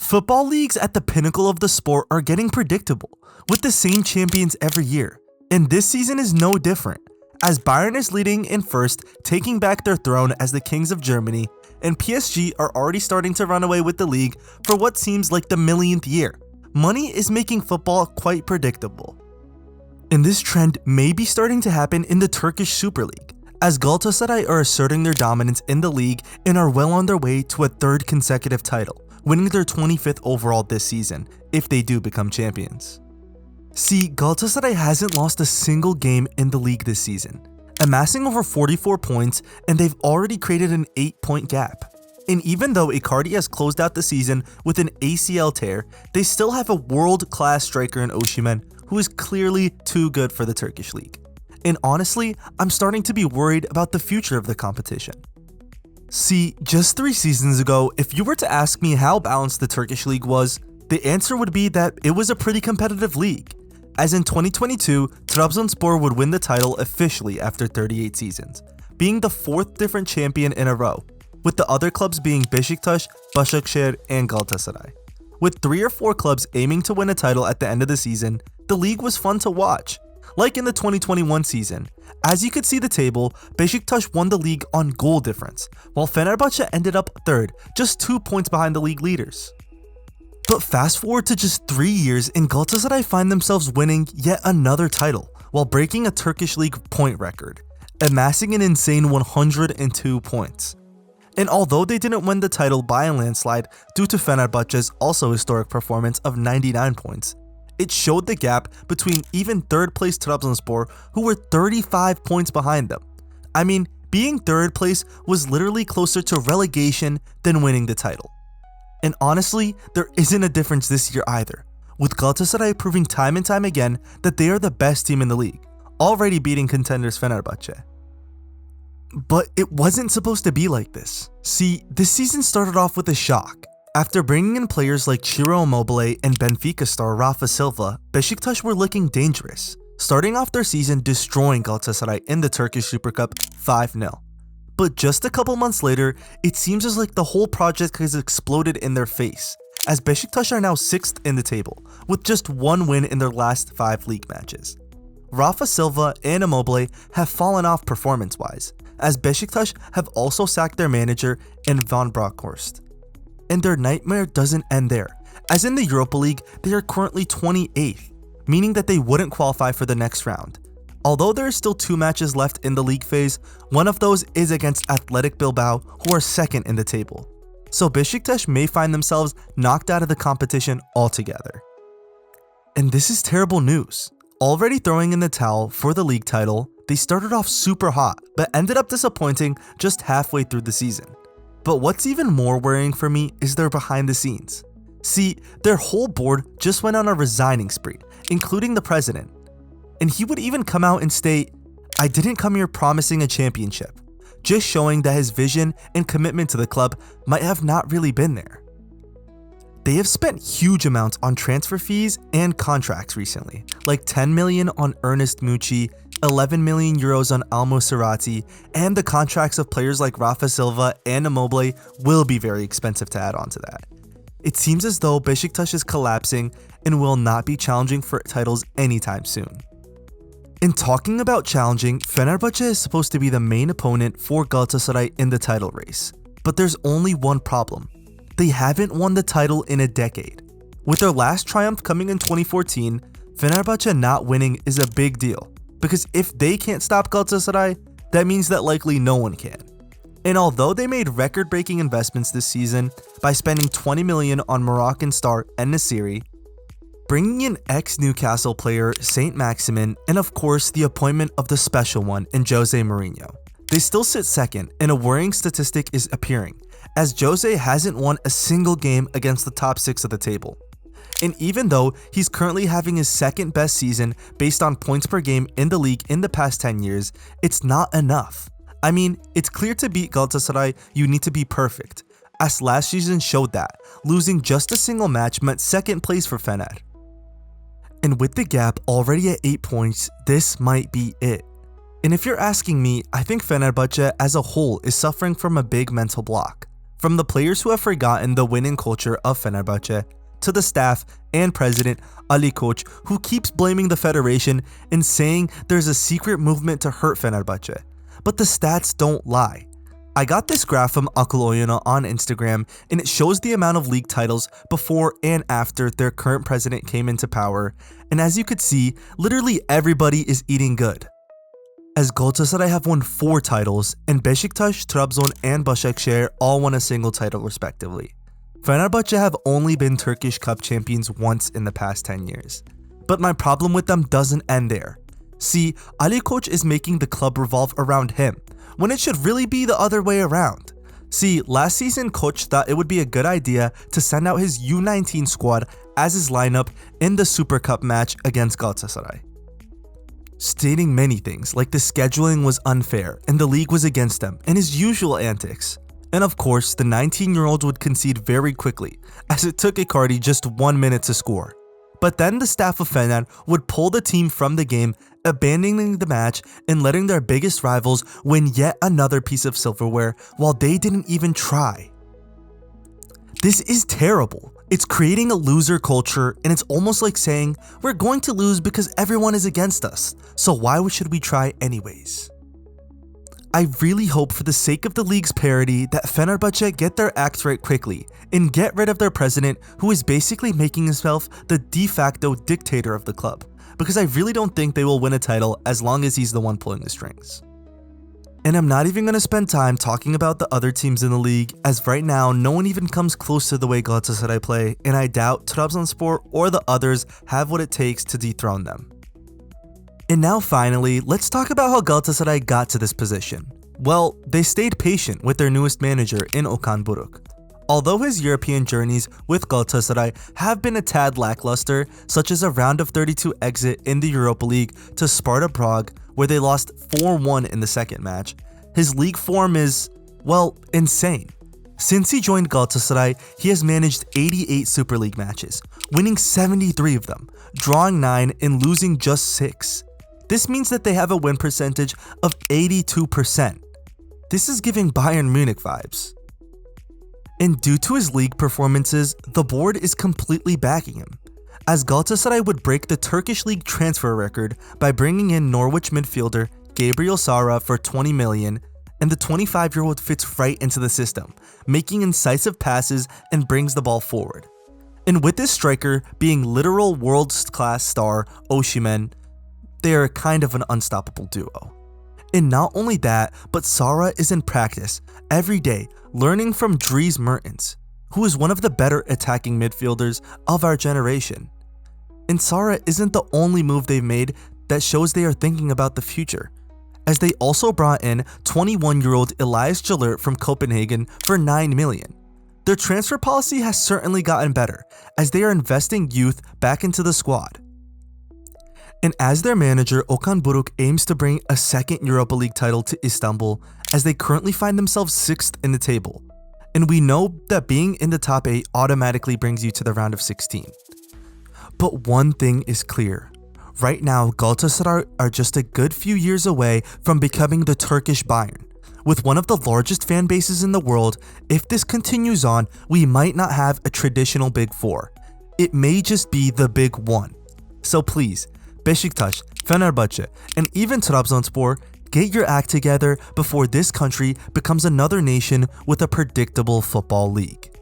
Football leagues at the pinnacle of the sport are getting predictable, with the same champions every year, and this season is no different, as Bayern is leading in first, taking back their throne as the kings of Germany, and PSG are already starting to run away with the league for what seems like the millionth year. Money is making football quite predictable. And this trend may be starting to happen in the Turkish Super Lig, as Galatasaray are asserting their dominance in the league and are well on their way to a third consecutive title, winning their 25th overall this season, if they do become champions. See, Galatasaray hasn't lost a single game in the league this season, amassing over 44 points, and they've already created an 8-point gap. And even though Icardi has closed out the season with an ACL tear, they still have a world-class striker in Osimhen, who is clearly too good for the Turkish league. And honestly, I'm starting to be worried about the future of the competition. See, just 3 seasons ago, if you were to ask me how balanced the Turkish league was, the answer would be that it was a pretty competitive league. As in 2022, Trabzonspor would win the title officially after 38 seasons, being the 4th different champion in a row, with the other clubs being Besiktas, Başakşehir, and Galatasaray. With 3 or 4 clubs aiming to win a title at the end of the season, the league was fun to watch. Like in the 2021 season, as you could see the table, Besiktas won the league on goal difference, while Fenerbahce ended up 3rd, just 2 points behind the league leaders. But fast forward to just 3 years and Galatasaray find themselves winning yet another title, while breaking a Turkish league point record, amassing an insane 102 points. And although they didn't win the title by a landslide due to Fenerbahce's also historic performance of 99 points, it showed the gap between even 3rd place Trabzonspor, who were 35 points behind them. I mean, being 3rd place was literally closer to relegation than winning the title. And honestly, there isn't a difference this year either, with Galatasaray proving time and time again that they are the best team in the league, already beating contenders Fenerbahce. But it wasn't supposed to be like this. See, this season started off with a shock. After bringing in players like Ciro Immobile and Benfica star Rafa Silva, Besiktas were looking dangerous, starting off their season destroying Galatasaray in the Turkish Super Cup 5-0. But just a couple months later, it seems as like the whole project has exploded in their face, as Besiktas are now 6th in the table, with just 1 win in their last 5 league matches. Rafa Silva and Immobile have fallen off performance-wise, as Besiktas have also sacked their manager in Van Bronckhorst. And their nightmare doesn't end there, as in the Europa League, they are currently 28th, meaning that they wouldn't qualify for the next round. Although there are still 2 matches left in the league phase, one of those is against Athletic Bilbao, who are 2nd in the table. So Besiktas may find themselves knocked out of the competition altogether. And this is terrible news. Already throwing in the towel for the league title, they started off super hot, but ended up disappointing just halfway through the season. But what's even more worrying for me is their behind the scenes. See, their whole board just went on a resigning spree, including the president. And he would even come out and state, "I didn't come here promising a championship," just showing that his vision and commitment to the club might have not really been there. They have spent huge amounts on transfer fees and contracts recently, like 10 million on Ernest Mucci, 11 million euros on Almo Serati, and the contracts of players like Rafa Silva and Immobile will be very expensive to add on to that. It seems as though Besiktas is collapsing and will not be challenging for titles anytime soon. In talking about challenging, Fenerbahce is supposed to be the main opponent for Galatasaray in the title race. But there's only one problem. They haven't won the title in a decade. With their last triumph coming in 2014, Fenerbahce not winning is a big deal, because if they can't stop Galatasaray, that means that likely no one can. And although they made record-breaking investments this season by spending 20 million on Moroccan star En-Nesyri, bringing in ex-Newcastle player Saint Maximin, and of course the appointment of the special one in Jose Mourinho, they still sit 2nd, and a worrying statistic is appearing, as Jose hasn't won a single game against the top 6 of the table. And even though he's currently having his 2nd best season based on points per game in the league in the past 10 years, it's not enough. I mean, it's clear to beat Galatasaray, you need to be perfect, as last season showed that, losing just a single match meant 2nd place for Fener. And with the gap already at 8 points, this might be it. And if you're asking me, I think Fenerbahce as a whole is suffering from a big mental block. From the players who have forgotten the winning culture of Fenerbahce, to the staff and president Ali Koç, who keeps blaming the federation and saying there's a secret movement to hurt Fenerbahce. But the stats don't lie. I got this graph from Akıl Oyunu on Instagram, and it shows the amount of league titles before and after their current president came into power, and as you could see, literally everybody is eating good. As Galatasaray have won 4 titles, and Besiktas, Trabzon, and Başakşehir all won a single title respectively. Fenerbahce have only been Turkish Cup champions once in the past 10 years. But my problem with them doesn't end there. See, Ali Koç is making the club revolve around him, when it should really be the other way around. See, last season Koç thought it would be a good idea to send out his U19 squad as his lineup in the Super Cup match against Galatasaray, stating many things like the scheduling was unfair and the league was against them, and his usual antics. And of course, the 19-year-old would concede very quickly, as it took Icardi just 1 minute to score. But then the staff of Fener would pull the team from the game, abandoning the match and letting their biggest rivals win yet another piece of silverware while they didn't even try. This is terrible. It's creating a loser culture, and it's almost like saying, we're going to lose because everyone is against us, so why should we try anyways? I really hope for the sake of the league's parity that Fenerbahce get their act right quickly and get rid of their president, who is basically making himself the de facto dictator of the club, because I really don't think they will win a title as long as he's the one pulling the strings. And I'm not even going to spend time talking about the other teams in the league, as right now no one even comes close to the way Galatasaray play, and I doubt Trabzonspor or the others have what it takes to dethrone them. And now finally, let's talk about how Galatasaray got to this position. Well, they stayed patient with their newest manager in Okan Buruk. Although his European journeys with Galatasaray have been a tad lackluster, such as a round of 32 exit in the Europa League to Sparta Prague, where they lost 4-1 in the second match, his league form is, well, insane. Since he joined Galatasaray, he has managed 88 Super League matches, winning 73 of them, drawing 9 and losing just 6. This means that they have a win percentage of 82%. This is giving Bayern Munich vibes. And due to his league performances, the board is completely backing him, as Galatasaray would break the Turkish league transfer record by bringing in Norwich midfielder Gabriel Sara for 20 million, and the 25-year-old fits right into the system, making incisive passes and brings the ball forward. And with this striker being literal world-class star Osimhen, they are kind of an unstoppable duo. And not only that, but Sara is in practice every day, learning from Dries Mertens, who is one of the better attacking midfielders of our generation. And Sara isn't the only move they've made that shows they are thinking about the future, as they also brought in 21-year-old Elias Jalert from Copenhagen for 9 million. Their transfer policy has certainly gotten better, as they are investing youth back into the squad. And as their manager, Okan Buruk aims to bring a second Europa League title to Istanbul, as they currently find themselves 6th in the table. And we know that being in the top 8 automatically brings you to the round of 16. But one thing is clear. Right now, Galatasaray are just a good few years away from becoming the Turkish Bayern. With one of the largest fan bases in the world, if this continues on, we might not have a traditional Big Four. It may just be the Big One. So please, Besiktas, Fenerbahce, and even Trabzonspor, get your act together before this country becomes another nation with a predictable football league.